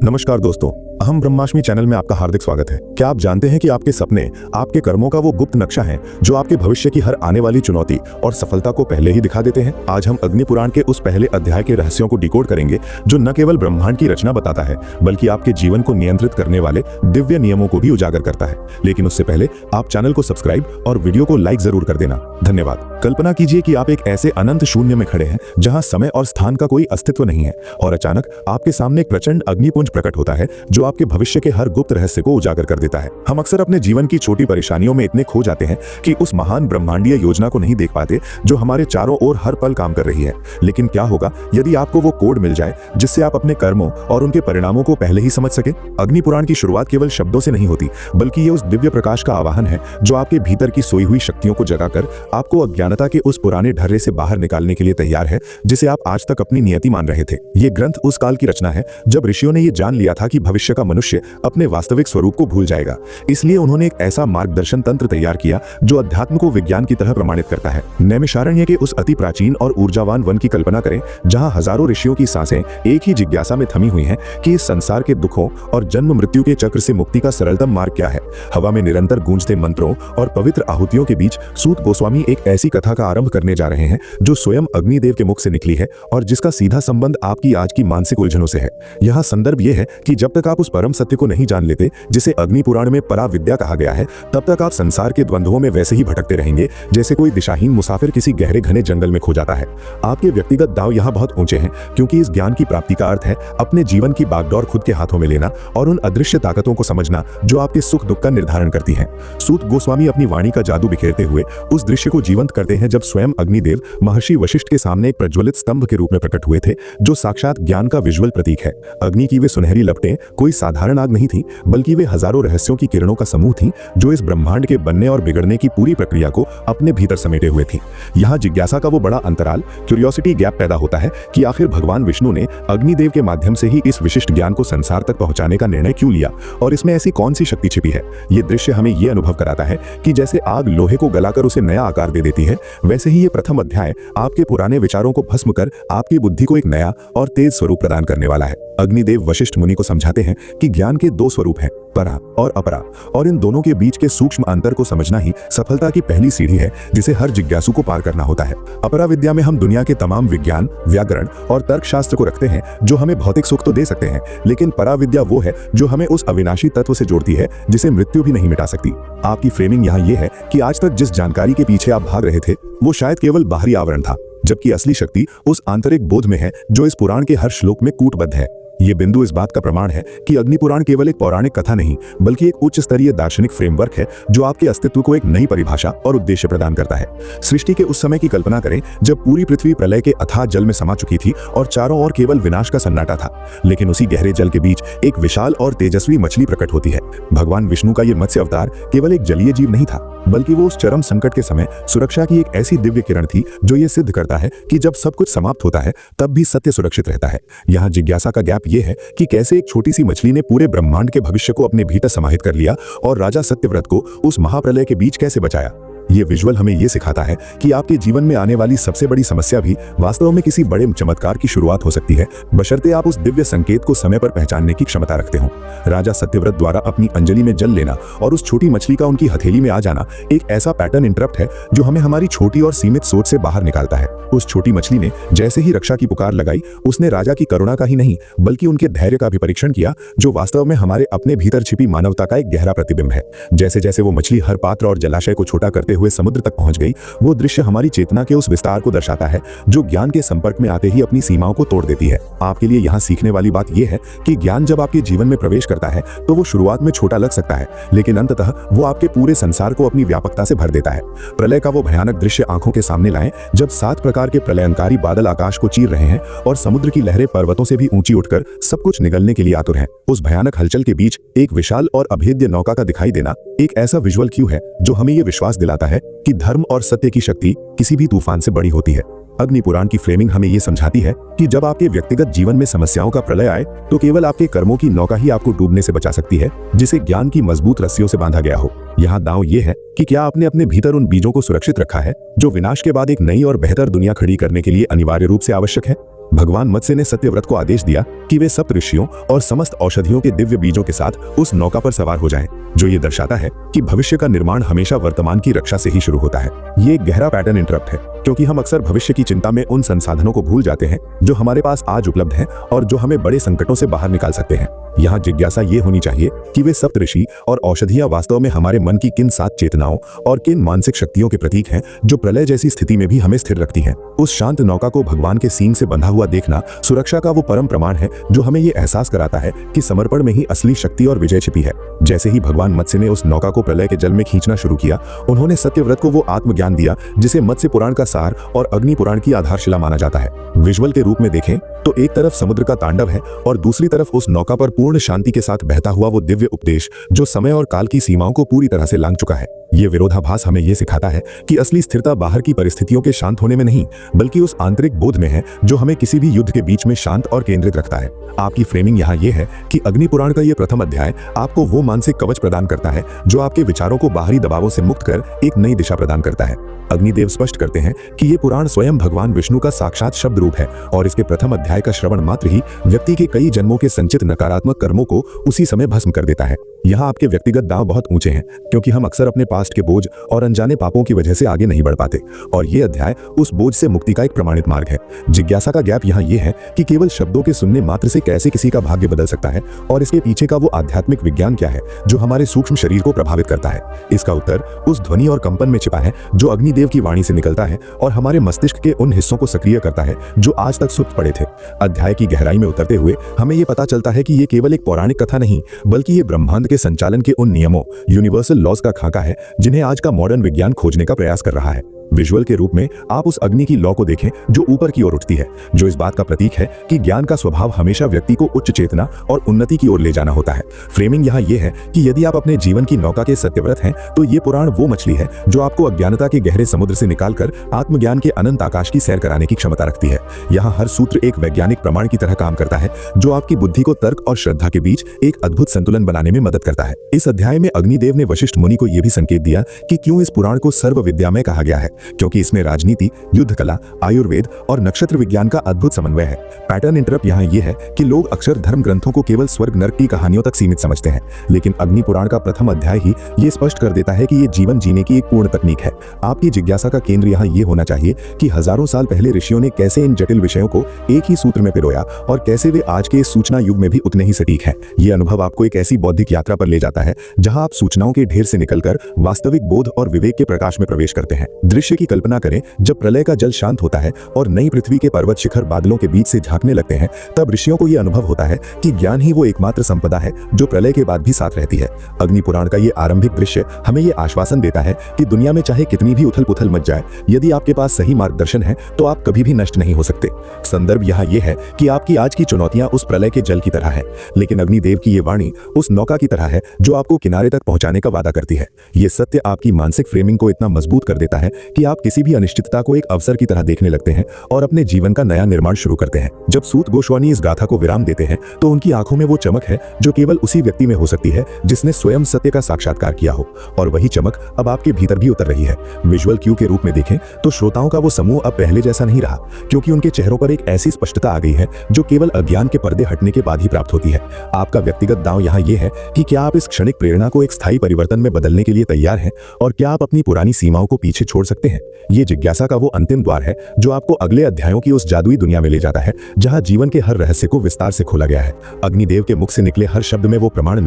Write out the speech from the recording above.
नमस्कार दोस्तों, अहम ब्रह्माष्टमी चैनल में आपका हार्दिक स्वागत है। क्या आप जानते हैं कि आपके सपने आपके कर्मों का वो गुप्त नक्शा है जो आपके भविष्य की हर आने वाली चुनौती और सफलता को पहले ही दिखा देते हैं। आज हम अग्नि पुराण के उस पहले अध्याय के रहस्यों को डिकोड करेंगे जो न केवल ब्रह्मांड की रचना बताता है बल्कि आपके जीवन को नियंत्रित करने वाले दिव्य नियमों को भी उजागर करता है। लेकिन उससे पहले आप चैनल को सब्सक्राइब और वीडियो को लाइक जरूर कर देना। धन्यवाद। कल्पना कीजिए कि आप एक ऐसे अनंत शून्य में खड़े हैं जहां समय और स्थान का कोई अस्तित्व नहीं है और अचानक आपके सामने एक प्रचंड अग्निपुंज प्रकट होता है जो आपके भविष्य के हर गुप्त रहस्य को उजागर कर देता है। हम अक्सर अपने जीवन की छोटी परेशानियों में इतने खो जाते हैं कि उस महान ब्रह्मांडीय योजना को नहीं देख पाते जो हमारे चारों ओर हर पल काम कर रही है। लेकिन क्या होगा यदि आपको वो कोड मिल जाए जिससे आप अपने कर्मों और उनके परिणामों को पहले ही समझ सके। अग्नि पुराण की शुरुआत केवल शब्दों से नहीं होती बल्कि ये उस दिव्य प्रकाश का आवाहन है जो आपके भीतर की सोई हुई शक्तियों को जगाकर आपको अज्ञानता के उस पुराने ढर्रे से बाहर निकालने के लिए तैयार है जिसे आप आज तक अपनी नियति मान रहे थे। ये ग्रंथ उस काल की रचना है जब ऋषियों ने ये जान लिया था कि भविष्य का मनुष्य अपने वास्तविक स्वरूप को भूल जाएगा। इसलिए उन्होंने एक ऐसा मार्गदर्शन तंत्र तैयार किया जो अध्यात्म को विज्ञान की तरह प्रमाणित करता है। नैमिषारण्य के उस अति प्राचीन और ऊर्जावान वन की कल्पना करें जहां हजारों ऋषियों की सांसें एक ही जिज्ञासा में थमी हुई हैं कि इस संसार के दुखों और जन्म मृत्यु के चक्र से मुक्ति का सरलतम मार्ग क्या है। हवा में निरंतर गूंजते मंत्रों और पवित्र आहुतियों के बीच सूत गोस्वामी एक ऐसी कथा का आरंभ करने जा रहे हैं जो स्वयं अग्निदेव के मुख से निकली है और जिसका सीधा संबंध आपकी आज की मानसिक उलझनों से है। यहाँ संदर्भ यह है कि जब तक आप उस परम सत्य को नहीं जान लेते जिसे अग्नि पुराण में परा विद्या कहा गया है तब तक आप संसार के द्वंद्वों में वैसे ही भटकते रहेंगे जैसे कोई दिशाहीन मुसाफिर किसी गहरे घने जंगल में खो जाता है। आपके व्यक्तिगत दाव यहाँ बहुत ऊंचे हैं क्योंकि इस ज्ञान की प्राप्ति का अर्थ है अपने जीवन की बागडोर खुद के हाथों में लेना और उन अदृश्य ताकतों को समझना जो आपके सुख दुख का निर्धारण करती हैं। सूत गोस्वामी अपनी वाणी का जादू बिखेरते हुए उस दृश्य को जीवंत करते हैं जब स्वयं अग्निदेव महर्षि वशिष्ठ के सामने एक प्रज्वलित स्तंभ के रूप में प्रकट हुए थे जो साक्षात ज्ञान का विजुअल प्रतीक है। अग्नि की वे सुनहरी लपटें कोई साधारण आग नहीं थी बल्कि वे हजारों रहस्यों की किरणों का समूह थी जो इस ब्रह्मांड के बनने और बिगड़ने की पूरी प्रक्रिया को अपने भीतर समेटे हुए थी। यहाँ जिज्ञासा का वो बड़ा अंतराल क्यूरियोसिटी गैप पैदा होता है कि आखिर भगवान विष्णु ने अग्निदेव के माध्यम से ही इस विशिष्ट ज्ञान को संसार तक पहुंचाने का निर्णय क्यों लिया और इसमें ऐसी कौन सी शक्ति छिपी है। ये दृश्य हमें ये अनुभव कराता है कि जैसे आग लोहे को गलाकर उसे नया आकार दे देती है वैसे ही ये प्रथम अध्याय आपके पुराने विचारों को भस्म कर आपकी बुद्धि को एक नया और तेज स्वरूप प्रदान करने वाला है। अग्निदेव वशिष्ठ मुनि को समझाते हैं कि ज्ञान के दो स्वरूप हैं, परा और अपरा, और इन दोनों के बीच के सूक्ष्म अंतर को समझना ही सफलता की पहली सीढ़ी है जिसे हर जिज्ञासु को पार करना होता है। अपरा विद्या में हम दुनिया के तमाम विज्ञान, व्याकरण और तर्कशास्त्र को रखते हैं जो हमें भौतिक सुख तो दे सकते हैं लेकिन परा विद्या वो है जो हमें उस अविनाशी तत्व से जोड़ती है जिसे मृत्यु भी नहीं मिटा सकती। आपकी फ्रेमिंग यहाँ ये है कि आज तक जिस जानकारी के पीछे आप भाग रहे थे वो शायद केवल बाहरी आवरण था जबकि असली शक्ति उस आंतरिक बोध में है जो इस पुराण के हर श्लोक में कूटबद्ध है। ये बिंदु इस बात का प्रमाण है कि अग्नि पुराण केवल एक पौराणिक कथा नहीं बल्कि एक उच्च स्तरीय दार्शनिक फ्रेमवर्क है जो आपके अस्तित्व को एक नई परिभाषा और उद्देश्य प्रदान करता है। सृष्टि के उस समय की कल्पना करें जब पूरी पृथ्वी प्रलय के अथाह जल में समा चुकी थी और चारों ओर केवल विनाश का सन्नाटा था। लेकिन उसी गहरे जल के बीच एक विशाल और तेजस्वी मछली प्रकट होती है। भगवान विष्णु का ये मत्स्य अवतार केवल एक जलीय जीव नहीं था बल्कि वो उस चरम संकट के समय सुरक्षा की एक ऐसी दिव्य किरण थी जो ये सिद्ध करता है कि जब सब कुछ समाप्त होता है तब भी सत्य सुरक्षित रहता है। यहाँ जिज्ञासा का गैप ये है कि कैसे एक छोटी सी मछली ने पूरे ब्रह्मांड के भविष्य को अपने भीतर समाहित कर लिया और राजा सत्यव्रत को उस महाप्रलय के बीच कैसे बचाया। ये विजुअल हमें ये सिखाता है कि आपके जीवन में आने वाली सबसे बड़ी समस्या भी वास्तव में किसी बड़े चमत्कार की शुरुआत हो सकती है बशर्ते आप उस दिव्य संकेत को समय पर पहचानने की क्षमता रखते हो। राजा सत्यव्रत द्वारा अपनी अंजलि में जल लेना और उस छोटी मछली का उनकी हथेली में आ जाना एक ऐसा पैटर्न इंटरप्ट है जो हमें हमारी छोटी और सीमित सोच से बाहर निकालता है। उस छोटी मछली ने जैसे ही रक्षा की पुकार लगाई उसने राजा की करुणा का ही नहीं बल्कि उनके धैर्य का भी परीक्षण किया जो वास्तव में हमारे अपने भीतर छिपी मानवता का एक गहरा प्रतिबिंब है। जैसे जैसे वो मछली हर पात्र और जलाशय को छोटा करते हुए समुद्र तक पहुंच गई वो दृश्य हमारी चेतना के उस विस्तार को दर्शाता है जो ज्ञान के संपर्क में आते ही अपनी सीमाओं को तोड़ देती है। आपके लिए यहाँ सीखने वाली बात यह है कि ज्ञान जब आपके जीवन में प्रवेश करता है तो वो शुरुआत में छोटा लग सकता है लेकिन अंततः वो आपके पूरे संसार को अपनी व्यापकता से भर देता है। प्रलय का वो भयानक दृश्य आंखों के सामने लाएं जब 7 प्रकार के प्रलयंकारी बादल आकाश को चीर रहे हैं और समुद्र की लहरें पर्वतों से भी ऊंची उठकर सब कुछ निगलने के लिए आतुर हैं। उस भयानक हलचल के बीच एक विशाल और अभेद्य नौका का दिखाई देना एक ऐसा विजुअल क्यू है जो हमें ये विश्वास दिलाता है कि धर्म और सत्य की शक्ति किसी भी तूफान से बड़ी होती है। अग्नि पुराण की फ्रेमिंग हमें ये समझाती है कि जब आपके व्यक्तिगत जीवन में समस्याओं का प्रलय आए तो केवल आपके कर्मों की नौका ही आपको डूबने से बचा सकती है जिसे ज्ञान की मजबूत रस्सियों से बांधा गया हो। यहाँ दांव ये है कि क्या आपने अपने भीतर उन बीजों को सुरक्षित रखा है जो विनाश के बाद एक नई और बेहतर दुनिया खड़ी करने के लिए अनिवार्य रूप से आवश्यक है। भगवान मत्स्य ने सत्यव्रत को आदेश दिया कि वे सप्त ऋषियों और समस्त औषधियों के दिव्य बीजों के साथ उस नौका पर सवार हो जाएं, जो ये दर्शाता है कि भविष्य का निर्माण हमेशा वर्तमान की रक्षा से ही शुरू होता है। ये एक गहरा पैटर्न इंटरप्ट है, क्योंकि हम अक्सर भविष्य की चिंता में उन संसाधनों को भूल जाते हैं जो हमारे पास आज उपलब्ध हैं और जो हमें बड़े संकटों से बाहर निकाल सकते हैं। यहाँ जिज्ञासा ये होनी चाहिए कि वे सप्तऋषि और औषधियां वास्तव में हमारे मन की किन 7 चेतनाओं और किन मानसिक शक्तियों के प्रतीक हैं जो प्रलय जैसी स्थिति में भी हमें स्थिर रखती हैं। उस शांत नौका को भगवान के सींग से बंधा हुआ देखना सुरक्षा का वो परम प्रमाण है जो हमें ये एहसास कराता है कि समर्पण में ही असली शक्ति और विजय छिपी है। जैसे ही भगवान मत्स्य ने उस नौका को प्रलय के जल में खींचना शुरू किया, उन्होंने सत्यव्रत को वो आत्मज्ञान दिया जिसे मत्स्य पुराण का सार और अग्नि पुराण की आधारशिला माना जाता है। विजुअल के रूप में देखें तो एक तरफ समुद्र का तांडव है और दूसरी तरफ उस नौका पर पूर्ण शांति के साथ बहता हुआ वो दिव्य उपदेश जो समय और काल की सीमाओं को पूरी तरह से लांघ चुका है। ये विरोधाभास हमें ये सिखाता है कि असली स्थिरता बाहर की परिस्थितियों के शांत होने में नहीं, बल्कि उस आंतरिक बोध में है जो हमें किसी भी युद्ध के बीच में शांत और केंद्रित रखता है। आपकी फ्रेमिंग यहाँ ये है कि अग्नि पुराण का ये प्रथम अध्याय आपको वो मानसिक कवच प्रदान करता है जो आपके विचारों को बाहरी दबावों से मुक्त कर एक नई दिशा प्रदान करता है। अग्निदेव स्पष्ट करते हैं कि ये पुराण स्वयं भगवान विष्णु का साक्षात शब्द रूप है और इसके प्रथम अध्याय का श्रवण मात्र ही व्यक्ति के कई जन्मों के संचित नकारात्मक कर्मों को उसी समय भस्म कर देता है। यहाँ आपके व्यक्तिगत दांव बहुत ऊंचे हैं, क्योंकि हम अक्सर अपने पास्ट के बोझ और अनजाने पापों की वजह से आगे नहीं बढ़ पाते, और ये अध्याय उस बोझ से मुक्ति का एक प्रमाणित मार्ग है। जिज्ञासा का गैप यहाँ ये है कि केवल शब्दों के सुनने मात्र से कैसे किसी का भाग्य बदल सकता है, और इसके पीछे का वो आध्यात्मिक विज्ञान क्या है जो हमारे सूक्ष्म शरीर को प्रभावित करता है। इसका उत्तर उस ध्वनि और कंपन में छिपा है जो अग्निदेव की वाणी से निकलता है और हमारे मस्तिष्क के उन हिस्सों को सक्रिय करता है जो आज तक सुप्त पड़े थे। अध्याय की गहराई में उतरते हुए हमें ये पता चलता है कि ये केवल एक पौराणिक कथा नहीं, बल्कि ये ब्रह्मांड के संचालन के उन नियमों, यूनिवर्सल लॉज का खाका है जिन्हें आज का मॉडर्न विज्ञान खोजने का प्रयास कर रहा है। विजुअल के रूप में आप उस अग्नि की लौ को देखें जो ऊपर की ओर उठती है, जो इस बात का प्रतीक है कि ज्ञान का स्वभाव हमेशा व्यक्ति को उच्च चेतना और उन्नति की ओर ले जाना होता है। फ्रेमिंग यहाँ ये है कि यदि आप अपने जीवन की नौका के सत्यव्रत हैं, तो ये पुराण वो मछली है जो आपको अज्ञानता के गहरे समुद्र से निकालकर आत्मज्ञान के अनंत आकाश की सैर कराने की क्षमता रखती है। यहाँ हर सूत्र एक वैज्ञानिक प्रमाण की तरह काम करता है जो आपकी बुद्धि को तर्क और श्रद्धा के बीच एक अद्भुत संतुलन बनाने में मदद करता है। इस अध्याय में अग्निदेव ने वशिष्ठ मुनि को यह भी संकेत दिया कि क्यों इस पुराण को सर्व विद्यामय कहा गया है, क्योंकि इसमें राजनीति, युद्ध कला, आयुर्वेद और नक्षत्र विज्ञान का अद्भुत समन्वय है। पैटर्न इंटरप्ट यहाँ ये है कि लोग अक्सर धर्म ग्रंथों को केवल स्वर्ग नरक की कहानियों तक सीमित समझते हैं, लेकिन अग्नि पुराण का प्रथम अध्याय ही ये स्पष्ट कर देता है कि ये जीवन जीने की एक पूर्ण तकनीक है। आपकी जिज्ञासा का केंद्र यहाँ ये होना चाहिए कि हजारों साल पहले ऋषियों ने कैसे इन जटिल विषयों को एक ही सूत्र में पिरोया और कैसे वे आज के इस सूचना युग में भी उतने ही सटीक हैं। ये अनुभव आपको एक ऐसी बौद्धिक यात्रा पर ले जाता है जहां आप सूचनाओं के ढेर से निकलकर वास्तविक बोध और विवेक के प्रकाश में प्रवेश करते हैं। दृश्य की कल्पना करें, जब प्रलय का जल शांत होता है और नई पृथ्वी के पर्वत शिखर बादलों के बीच से झांकने लगते हैं, तब ऋषियों को यह अनुभव होता है कि ज्ञान ही वो एकमात्र संपदा है जो प्रलय के बाद भी साथ रहती है। अग्नि पुराण का ये आरंभिक दृश्य हमें ये आश्वासन देता है कि दुनिया में चाहे कितनी भी उथल पुथल मच जाए, यदि आपके पास सही मार्गदर्शन है तो आप कभी भी नष्ट नहीं हो सकते। संदर्भ यहाँ ये है कि आपकी आज की चुनौतियां उस प्रलय के जल की तरह है, लेकिन अग्निदेव की ये वाणी उस नौका की तरह है जो आपको किनारे तक पहुंचाने का वादा करती है। ये सत्य आपकी मानसिक फ्रेमिंग को इतना मजबूत कर देता है कि आप किसी भी अनिश्चितता को एक अवसर की तरह देखने लगते हैं और अपने जीवन का नया निर्माण शुरू करते हैं। जब सूत गोस्वामी इस गाथा को विराम देते हैं तो उनकी आंखों में वो चमक है जो केवल उसी व्यक्ति में हो सकती है जिसने स्वयं सत्य का साक्षात्कार किया हो, और वही चमक अब आपके भीतर भी उतर रही है। विजुअल क्यू के रूप में देखें तो श्रोताओं का वो समूह अब पहले जैसा नहीं रहा, क्योंकि उनके चेहरों पर एक ऐसी स्पष्टता आ गई है जो केवल अज्ञान के पर्दे हटने के बाद ही प्राप्त होती है। आपका व्यक्तिगत दांव यहाँ ये है कि क्या आप इस क्षणिक प्रेरणा को एक स्थायी परिवर्तन में बदलने के लिए तैयार हैं, और क्या आप अपनी पुरानी सीमाओं को पीछे छोड़ सकते हैं। ये जिज्ञासा का वो अंतिम द्वार है जो आपको अगले अध्यायों की उस जादुई दुनिया में ले जाता है जहां जीवन के हर रहस्य को विस्तार से खोला गया है। अग्निदेव के मुख से निकले हर शब्द में वो प्रमाण